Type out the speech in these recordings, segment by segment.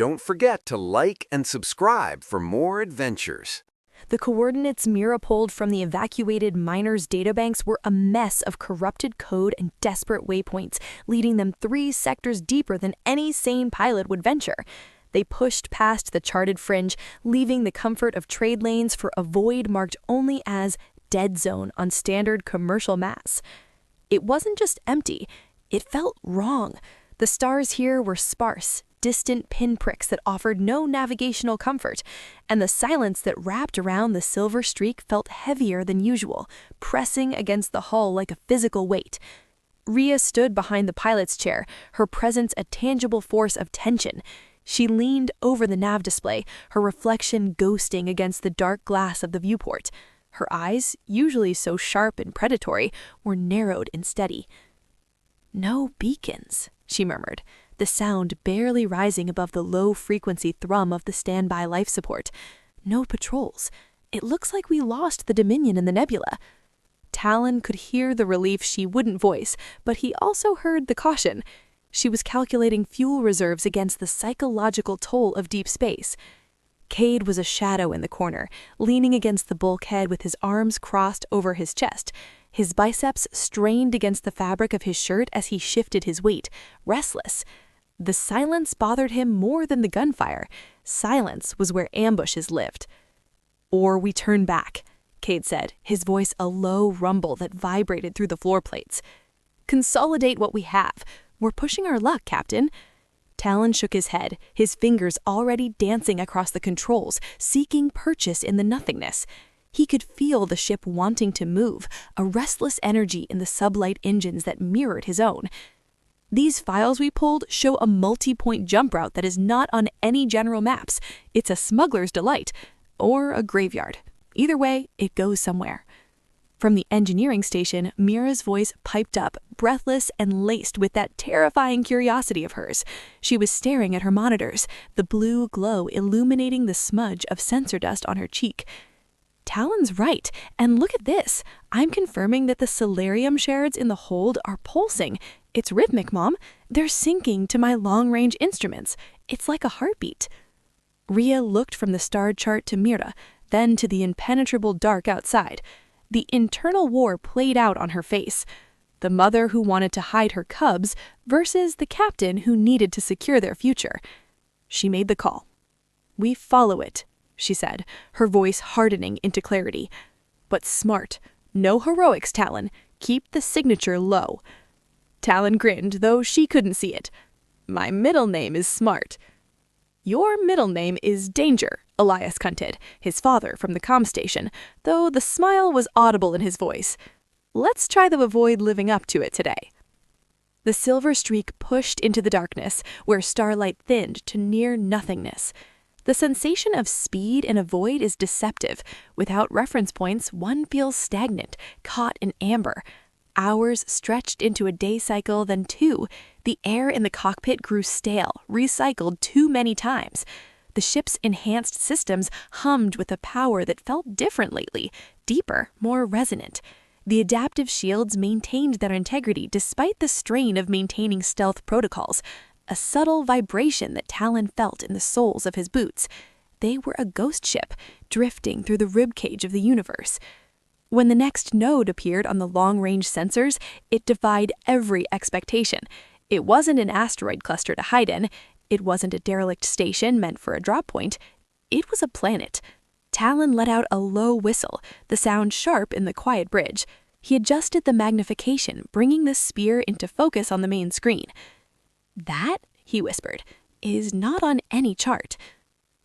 Don't forget to like and subscribe for more adventures. The coordinates Mira pulled from the evacuated miners' databanks were a mess of corrupted code and desperate waypoints, leading them 3 sectors deeper than any sane pilot would venture. They pushed past the charted fringe, leaving the comfort of trade lanes for a void marked only as dead zone on standard commercial maps. It wasn't just empty, it felt wrong. The stars here were sparse, distant pinpricks that offered no navigational comfort, and the silence that wrapped around the silver streak felt heavier than usual, pressing against the hull like a physical weight. Rhea stood behind the pilot's chair, her presence a tangible force of tension. She leaned over the nav display, her reflection ghosting against the dark glass of the viewport. Her eyes, usually so sharp and predatory, were narrowed and steady. "No beacons," she murmured, the sound barely rising above the low-frequency thrum of the standby life support. "No patrols. It looks like we lost the Dominion in the nebula." Talon could hear the relief she wouldn't voice, but he also heard the caution. She was calculating fuel reserves against the psychological toll of deep space. Cade was a shadow in the corner, leaning against the bulkhead with his arms crossed over his chest. His biceps strained against the fabric of his shirt as he shifted his weight, restless. The silence bothered him more than the gunfire. Silence was where ambushes lived. "Or we turn back," Cade said, his voice a low rumble that vibrated through the floor plates. "Consolidate what we have. We're pushing our luck, Captain." Talon shook his head, his fingers already dancing across the controls, seeking purchase in the nothingness. He could feel the ship wanting to move, a restless energy in the sublight engines that mirrored his own. "These files we pulled show a multi-point jump route that is not on any general maps. It's a smuggler's delight, or a graveyard. Either way, it goes somewhere." From the engineering station, Mira's voice piped up, breathless and laced with that terrifying curiosity of hers. She was staring at her monitors, the blue glow illuminating the smudge of sensor dust on her cheek. "Talon's right, and look at this. I'm confirming that the solarium shards in the hold are pulsing. It's rhythmic, Mom. They're syncing to my long-range instruments. It's like a heartbeat." Rhea looked from the star chart to Mira, then to the impenetrable dark outside. The internal war played out on her face. The mother who wanted to hide her cubs versus the captain who needed to secure their future. She made the call. "We follow it," she said, her voice hardening into clarity. "But smart. No heroics, Talon. Keep the signature low." Talon grinned, though she couldn't see it. "My middle name is Smart." "Your middle name is Danger," Elias cunted, his father from the comm station, though the smile was audible in his voice. "Let's try to avoid living up to it today." The silver streak pushed into the darkness, where starlight thinned to near nothingness. The sensation of speed in a void is deceptive. Without reference points, one feels stagnant, caught in amber. Hours stretched into a day cycle, then 2. The air in the cockpit grew stale, recycled too many times. The ship's enhanced systems hummed with a power that felt different lately, deeper, more resonant. The adaptive shields maintained their integrity despite the strain of maintaining stealth protocols, a subtle vibration that Talon felt in the soles of his boots. They were a ghost ship, drifting through the ribcage of the universe. When the next node appeared on the long-range sensors, it defied every expectation. It wasn't an asteroid cluster to hide in. It wasn't a derelict station meant for a drop point. It was a planet. Talon let out a low whistle, the sound sharp in the quiet bridge. He adjusted the magnification, bringing the sphere into focus on the main screen. "That," he whispered, "is not on any chart."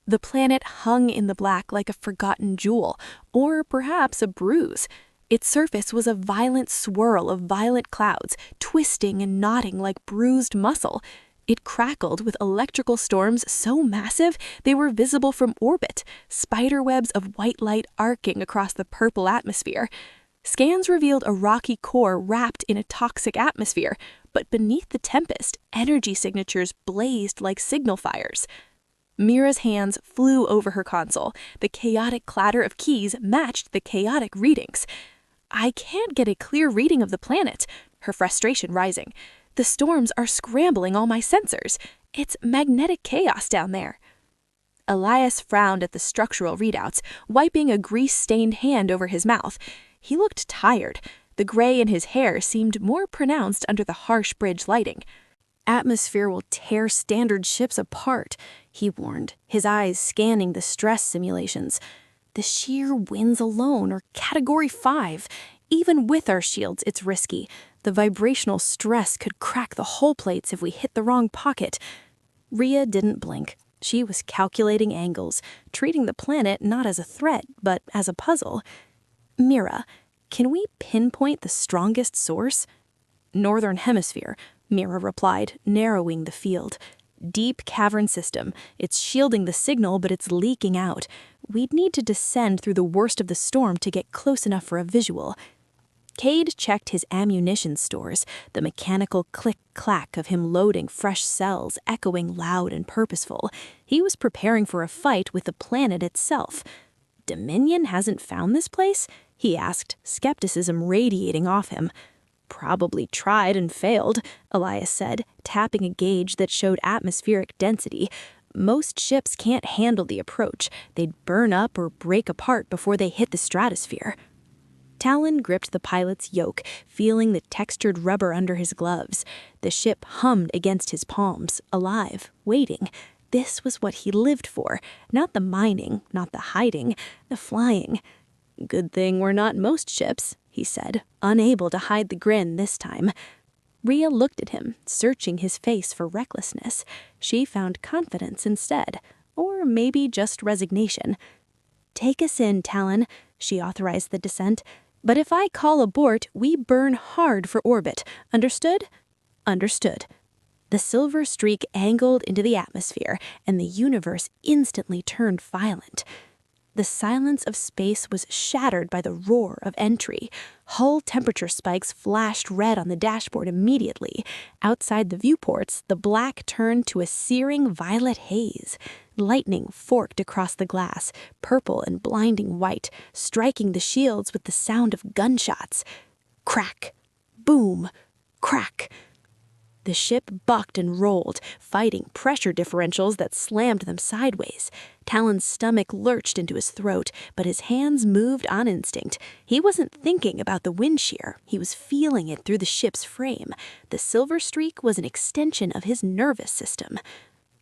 The planet hung in the black like a forgotten jewel, or perhaps a bruise. Its surface was a violent swirl of violet clouds, twisting and knotting like bruised muscle. It crackled with electrical storms so massive they were visible from orbit, spiderwebs of white light arcing across the purple atmosphere. Scans revealed a rocky core wrapped in a toxic atmosphere, but beneath the tempest, energy signatures blazed like signal fires. Mira's hands flew over her console. The chaotic clatter of keys matched the chaotic readings. "I can't get a clear reading of the planet," her frustration rising. "The storms are scrambling all my sensors. It's magnetic chaos down there. Elias frowned at the structural readouts, wiping a grease-stained hand over his mouth. He looked tired. The gray in his hair seemed more pronounced under the harsh bridge lighting. Atmosphere will tear standard ships apart, he warned, his eyes scanning the stress simulations. The sheer winds alone are Category 5. Even with our shields, it's risky. The vibrational stress could crack the hull plates if we hit the wrong pocket. Rhea didn't blink. She was calculating angles, treating the planet not as a threat, but as a puzzle. Mira, can we pinpoint the strongest source? Northern Hemisphere, Mira replied, narrowing the field. Deep cavern system. It's shielding the signal, but it's leaking out. We'd need to descend through the worst of the storm to get close enough for a visual. Cade checked his ammunition stores, the mechanical click-clack of him loading fresh cells echoing loud and purposeful. He was preparing for a fight with the planet itself. Dominion hasn't found this place? He asked, skepticism radiating off him. Probably tried and failed, Elias said, tapping a gauge that showed atmospheric density. Most ships can't handle the approach. They'd burn up or break apart before they hit the stratosphere. Talon gripped the pilot's yoke, feeling the textured rubber under his gloves. The ship hummed against his palms, alive, waiting. This was what he lived for. Not the mining, not the hiding, the flying. Good thing we're not most ships, he said, unable to hide the grin this time. Rhea looked at him, searching his face for recklessness. She found confidence instead, or maybe just resignation. Take us in, Talon, she authorized the descent. But if I call abort, we burn hard for orbit. Understood? Understood. The silver streak angled into the atmosphere, and the universe instantly turned violent. The silence of space was shattered by the roar of entry. Hull temperature spikes flashed red on the dashboard immediately. Outside the viewports, the black turned to a searing violet haze. Lightning forked across the glass, purple and blinding white, striking the shields with the sound of gunshots. Crack! Boom! Crack! The ship bucked and rolled, fighting pressure differentials that slammed them sideways. Talon's stomach lurched into his throat, but his hands moved on instinct. He wasn't thinking about the wind shear. He was feeling it through the ship's frame. The silver streak was an extension of his nervous system.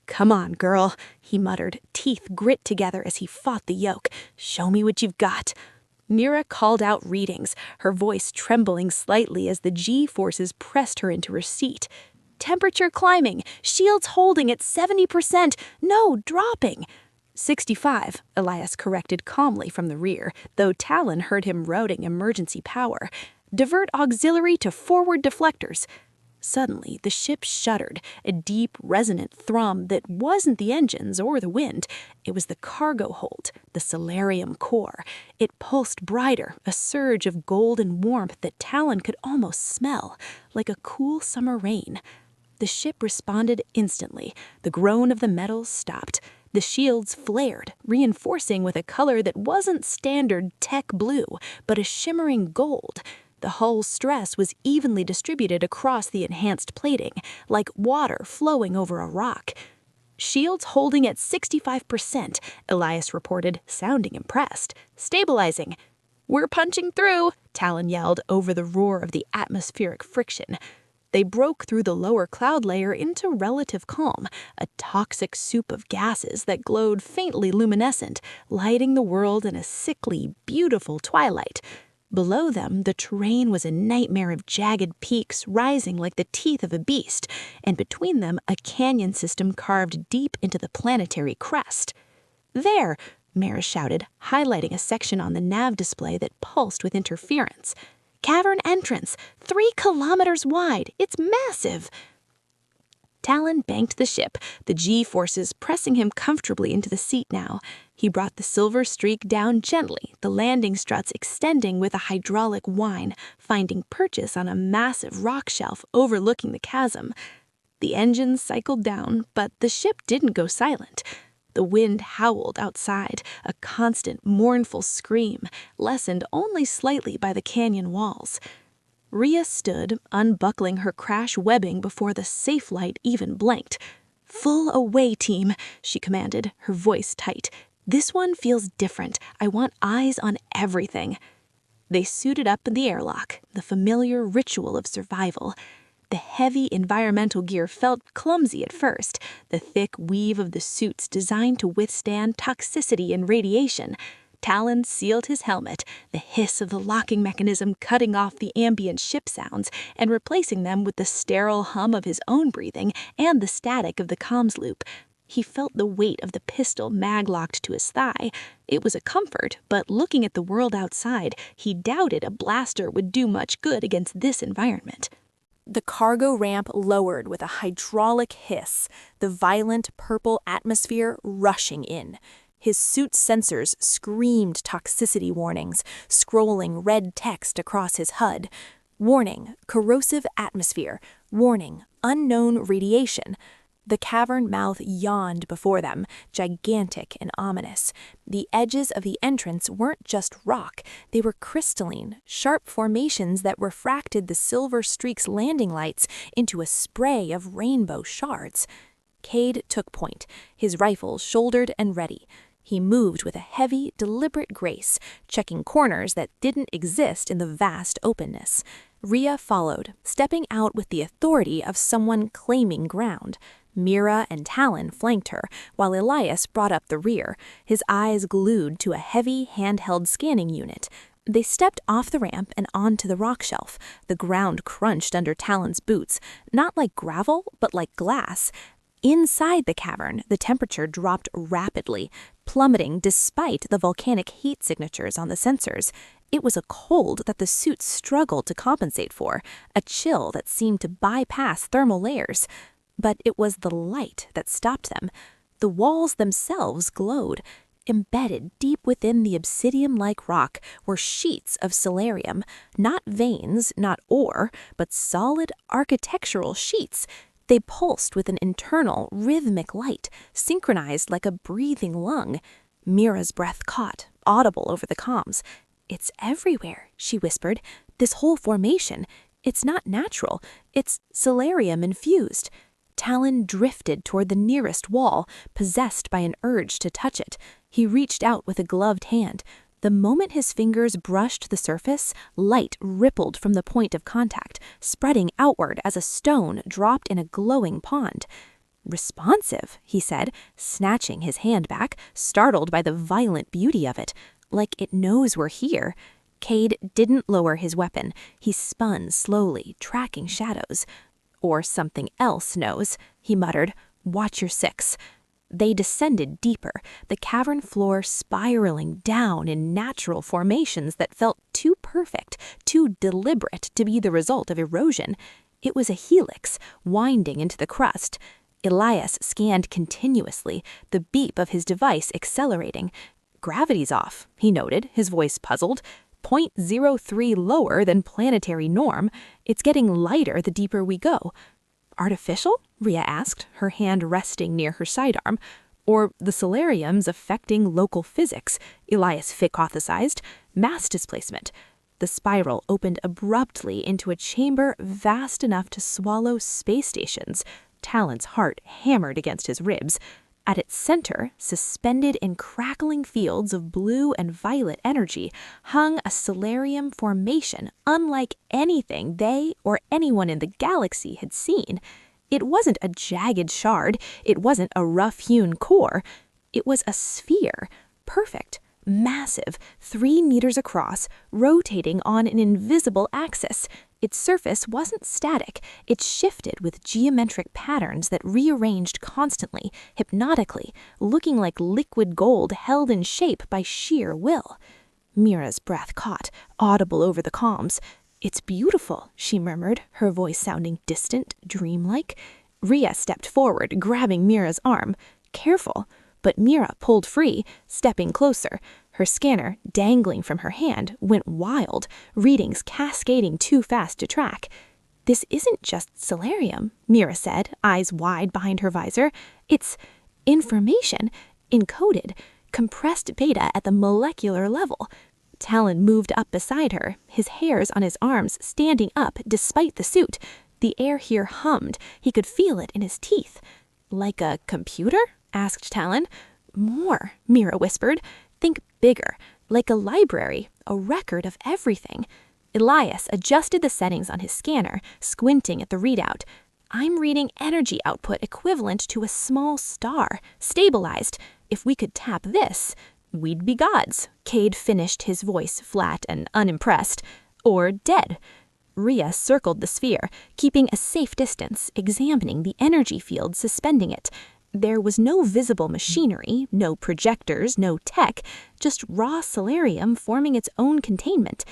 "Come on, girl," he muttered, teeth grit together as he fought the yoke. "Show me what you've got." Mira called out readings, her voice trembling slightly as the G-forces pressed her into her seat. "Temperature climbing, shields holding at 70%, no, dropping." 65, Elias corrected calmly from the rear, though Talon heard him routing emergency power. "Divert auxiliary to forward deflectors." Suddenly, the ship shuddered, a deep, resonant thrum that wasn't the engines or the wind. It was the cargo hold, the solarium core. It pulsed brighter, a surge of golden warmth that Talon could almost smell, like a cool summer rain. The ship responded instantly. The groan of the metals stopped. The shields flared, reinforcing with a color that wasn't standard tech blue, but a shimmering gold. The hull stress was evenly distributed across the enhanced plating, like water flowing over a rock. "Shields holding at 65%, Elias reported, sounding impressed. "Stabilizing." "We're punching through," Talon yelled over the roar of the atmospheric friction. They broke through the lower cloud layer into relative calm, a toxic soup of gases that glowed faintly luminescent, lighting the world in a sickly, beautiful twilight. Below them, the terrain was a nightmare of jagged peaks rising like the teeth of a beast, and between them a canyon system carved deep into the planetary crest. "There!" Mara shouted, highlighting a section on the nav display that pulsed with interference. "Cavern entrance, 3 kilometers wide. It's massive." Talon banked the ship, the G-forces pressing him comfortably into the seat now. He brought the silver streak down gently, the landing struts extending with a hydraulic whine, finding purchase on a massive rock shelf overlooking the chasm. The engines cycled down, but the ship didn't go silent. The wind howled outside, a constant, mournful scream, lessened only slightly by the canyon walls. Rhea stood, unbuckling her crash webbing before the safe light even blinked. "Full away, team," she commanded, her voice tight. "This one feels different. I want eyes on everything." They suited up in the airlock, the familiar ritual of survival. The heavy environmental gear felt clumsy at first, the thick weave of the suits designed to withstand toxicity and radiation. Talon sealed his helmet, the hiss of the locking mechanism cutting off the ambient ship sounds and replacing them with the sterile hum of his own breathing and the static of the comms loop. He felt the weight of the pistol mag-locked to his thigh. It was a comfort, but looking at the world outside, he doubted a blaster would do much good against this environment. The cargo ramp lowered with a hydraulic hiss, the violent purple atmosphere rushing in. His suit's sensors screamed toxicity warnings, scrolling red text across his HUD. Warning, corrosive atmosphere. Warning, unknown radiation. The cavern mouth yawned before them, gigantic and ominous. The edges of the entrance weren't just rock, they were crystalline, sharp formations that refracted the silver streak's landing lights into a spray of rainbow shards. Cade took point, his rifle shouldered and ready. He moved with a heavy, deliberate grace, checking corners that didn't exist in the vast openness. Rhea followed, stepping out with the authority of someone claiming ground. Mira and Talon flanked her, while Elias brought up the rear, his eyes glued to a heavy, handheld scanning unit. They stepped off the ramp and onto the rock shelf. The ground crunched under Talon's boots, not like gravel, but like glass. Inside the cavern, the temperature dropped rapidly, plummeting despite the volcanic heat signatures on the sensors. It was a cold that the suits struggled to compensate for, a chill that seemed to bypass thermal layers. But it was the light that stopped them. The walls themselves glowed. Embedded deep within the obsidian-like rock were sheets of solarium, not veins, not ore, but solid architectural sheets. They pulsed with an internal, rhythmic light, synchronized like a breathing lung. Mira's breath caught, audible over the comms. "It's everywhere," she whispered. "This whole formation. It's not natural. It's solarium-infused." Talon drifted toward the nearest wall, possessed by an urge to touch it. He reached out with a gloved hand. The moment his fingers brushed the surface, light rippled from the point of contact, spreading outward as a stone dropped in a glowing pond. "Responsive," he said, snatching his hand back, startled by the violent beauty of it. "Like it knows we're here." Cade didn't lower his weapon. He spun slowly, tracking shadows. "Or something else knows," he muttered. "Watch your six." They descended deeper, the cavern floor spiraling down in natural formations that felt too perfect, too deliberate to be the result of erosion. It was a helix, winding into the crust. Elias scanned continuously, the beep of his device accelerating. "Gravity's off," he noted, his voice puzzled. "0.03 lower than planetary norm. It's getting lighter the deeper we go." "Artificial?" Rhea asked, her hand resting near her sidearm. "Or the solarium's affecting local physics," Elias hypothesized. "Mass displacement." The spiral opened abruptly into a chamber vast enough to swallow space stations. Talon's heart hammered against his ribs. At its center, suspended in crackling fields of blue and violet energy, hung a solarium formation unlike anything they or anyone in the galaxy had seen. It wasn't a jagged shard, it wasn't a rough-hewn core. It was a sphere, perfect, massive, 3 meters across, rotating on an invisible axis. Its surface wasn't static, it shifted with geometric patterns that rearranged constantly, hypnotically, looking like liquid gold held in shape by sheer will. Mira's breath caught, audible over the comms. "It's beautiful," she murmured, her voice sounding distant, dreamlike. Rhea stepped forward, grabbing Mira's arm. "Careful." But Mira pulled free, stepping closer. Her scanner, dangling from her hand, went wild, readings cascading too fast to track. "This isn't just solarium," Mira said, eyes wide behind her visor. "It's information, encoded, compressed beta at the molecular level." Talon moved up beside her, his hairs on his arms standing up despite the suit. The air here hummed, he could feel it in his teeth. Like a computer? Asked Talon. More, Mira whispered. Think bigger, like a library, a record of everything. Elias adjusted the settings on his scanner, squinting at the readout. I'm reading energy output equivalent to a small star, stabilized. If we could tap this, we'd be gods. Cade finished, his voice flat and unimpressed. Or dead. Rhea circled the sphere, keeping a safe distance, examining the energy field suspending it. There was no visible machinery, no projectors, no tech, just raw solarium forming its own containment.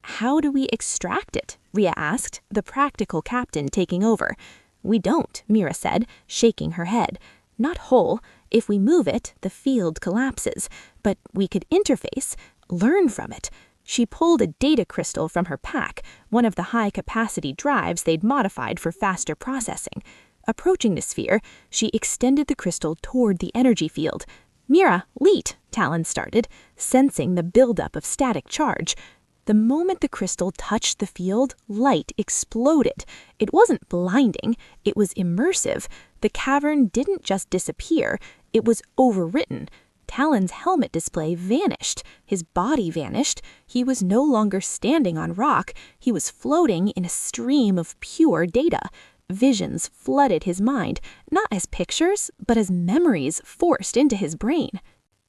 How do we extract it? Rhea asked, the practical captain taking over. We don't, Mira said, shaking her head. Not whole. If we move it, the field collapses. But we could interface, learn from it. She pulled a data crystal from her pack, one of the high-capacity drives they'd modified for faster processing. Approaching the sphere, she extended the crystal toward the energy field. Mira, leet, Talon started, sensing the buildup of static charge. The moment the crystal touched the field, light exploded. It wasn't blinding, it was immersive. The cavern didn't just disappear, it was overwritten. Talon's helmet display vanished. His body vanished. He was no longer standing on rock. He was floating in a stream of pure data. Visions flooded his mind, not as pictures, but as memories forced into his brain.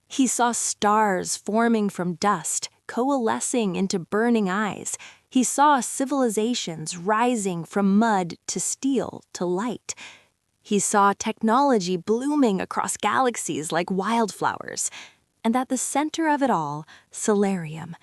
He saw stars forming from dust, coalescing into burning eyes. He saw civilizations rising from mud to steel to light. He saw technology blooming across galaxies like wildflowers. And at the center of it all, solarium.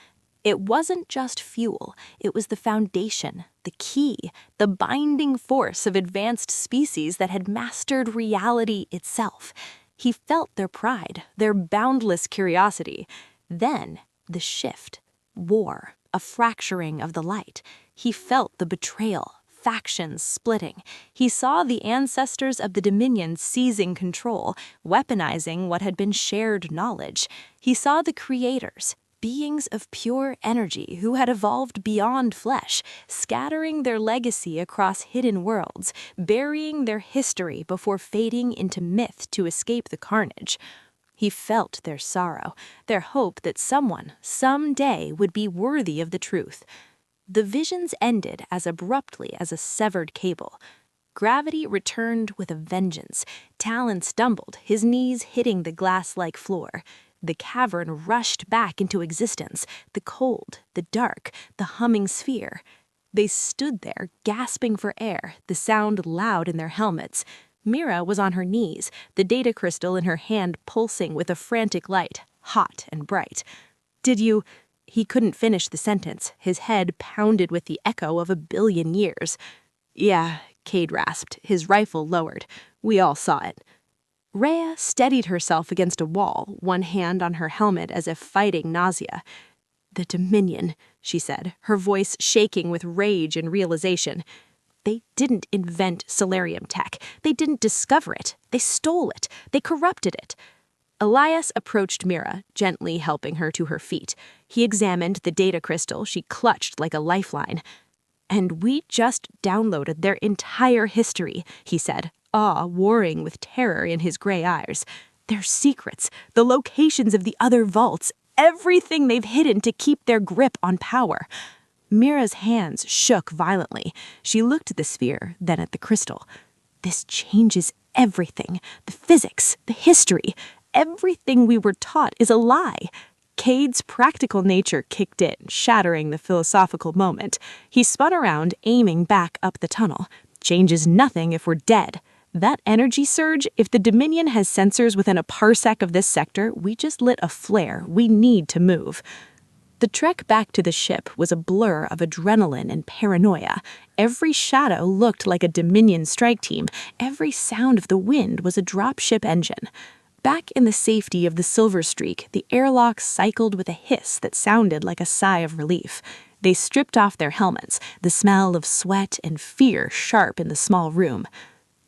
It wasn't just fuel, it was the foundation, the key, the binding force of advanced species that had mastered reality itself. He felt their pride, their boundless curiosity. Then, the shift, war, a fracturing of the light. He felt the betrayal, factions splitting. He saw the ancestors of the Dominion seizing control, weaponizing what had been shared knowledge. He saw the creators, beings of pure energy who had evolved beyond flesh, scattering their legacy across hidden worlds, burying their history before fading into myth to escape the carnage. He felt their sorrow, their hope that someone, someday, would be worthy of the truth. The visions ended as abruptly as a severed cable. Gravity returned with a vengeance. Talon stumbled, his knees hitting the glass-like floor. The cavern rushed back into existence, the cold, the dark, the humming sphere. They stood there, gasping for air, the sound loud in their helmets. Mira was on her knees, the data crystal in her hand pulsing with a frantic light, hot and bright. Did you... He couldn't finish the sentence, his head pounded with the echo of 1 billion years. Yeah, Cade rasped, his rifle lowered. We all saw it. Rhea steadied herself against a wall, one hand on her helmet as if fighting nausea. The Dominion, she said, her voice shaking with rage and realization. They didn't invent solarium tech. They didn't discover it. They stole it. They corrupted it. Elias approached Mira, gently helping her to her feet. He examined the data crystal she clutched like a lifeline. And we just downloaded their entire history, he said, awe warring with terror in his gray eyes. Their secrets, the locations of the other vaults, everything they've hidden to keep their grip on power. Mira's hands shook violently. She looked at the sphere, then at the crystal. This changes everything. The physics, the history. Everything we were taught is a lie. Cade's practical nature kicked in, shattering the philosophical moment. He spun around, aiming back up the tunnel. Changes nothing if we're dead. That energy surge, if the Dominion has sensors within a parsec of this sector, we just lit a flare. We need to move. The trek back to the ship was a blur of adrenaline and paranoia. Every shadow looked like a Dominion strike team. Every sound of the wind was a dropship engine. Back in the safety of the Silver Streak, the airlock cycled with a hiss that sounded like a sigh of relief. They stripped off their helmets, the smell of sweat and fear sharp in the small room.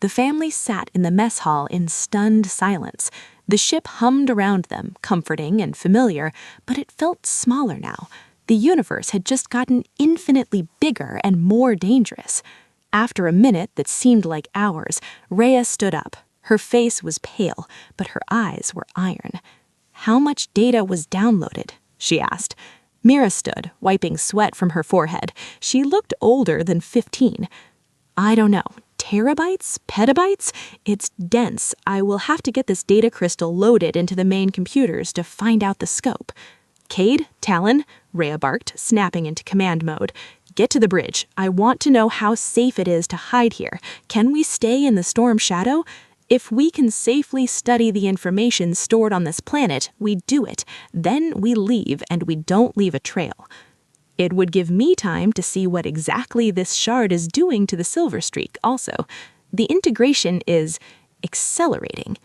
The family sat in the mess hall in stunned silence. The ship hummed around them, comforting and familiar, but it felt smaller now. The universe had just gotten infinitely bigger and more dangerous. After a minute that seemed like hours, Rhea stood up. Her face was pale, but her eyes were iron. "How much data was downloaded?" she asked. Mira stood, wiping sweat from her forehead. She looked older than 15. "I don't know. Terabytes? Petabytes? It's dense. I will have to get this data crystal loaded into the main computers to find out the scope." "Cade, Talon," Rhea barked, snapping into command mode. "Get to the bridge. I want to know how safe it is to hide here. Can we stay in the storm shadow? If we can safely study the information stored on this planet, we do it. Then we leave, and we don't leave a trail. It would give me time to see what exactly this shard is doing to the Silver Streak also. The integration is accelerating."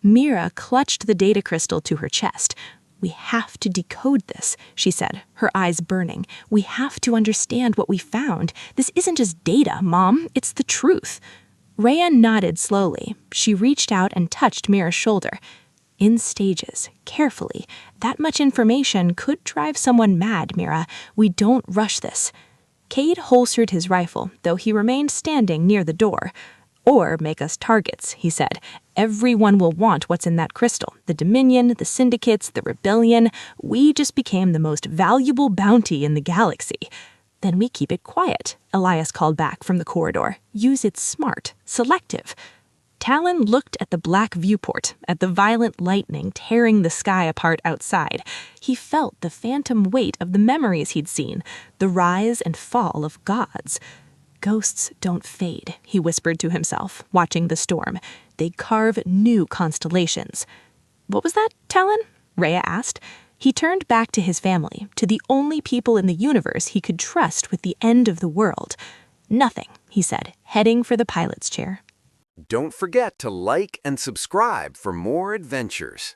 Mira clutched the data crystal to her chest. "We have to decode this," she said, her eyes burning. "We have to understand what we found. This isn't just data, Mom. It's the truth." Rhea nodded slowly. She reached out and touched Mira's shoulder. "In stages, carefully. That much information could drive someone mad, Mira. We don't rush this." Cade holstered his rifle, though he remained standing near the door. "Or make us targets," he said. "Everyone will want what's in that crystal. The Dominion, the Syndicates, the Rebellion. We just became the most valuable bounty in the galaxy." "Then we keep it quiet," Elias called back from the corridor. "Use it smart, selective." Talon looked at the black viewport, at the violent lightning tearing the sky apart outside. He felt the phantom weight of the memories he'd seen, the rise and fall of gods. "Ghosts don't fade," he whispered to himself, watching the storm. "They carve new constellations." "What was that, Talon?" Rhea asked. He turned back to his family, to the only people in the universe he could trust with the end of the world. "Nothing," he said, heading for the pilot's chair. Don't forget to like and subscribe for more adventures.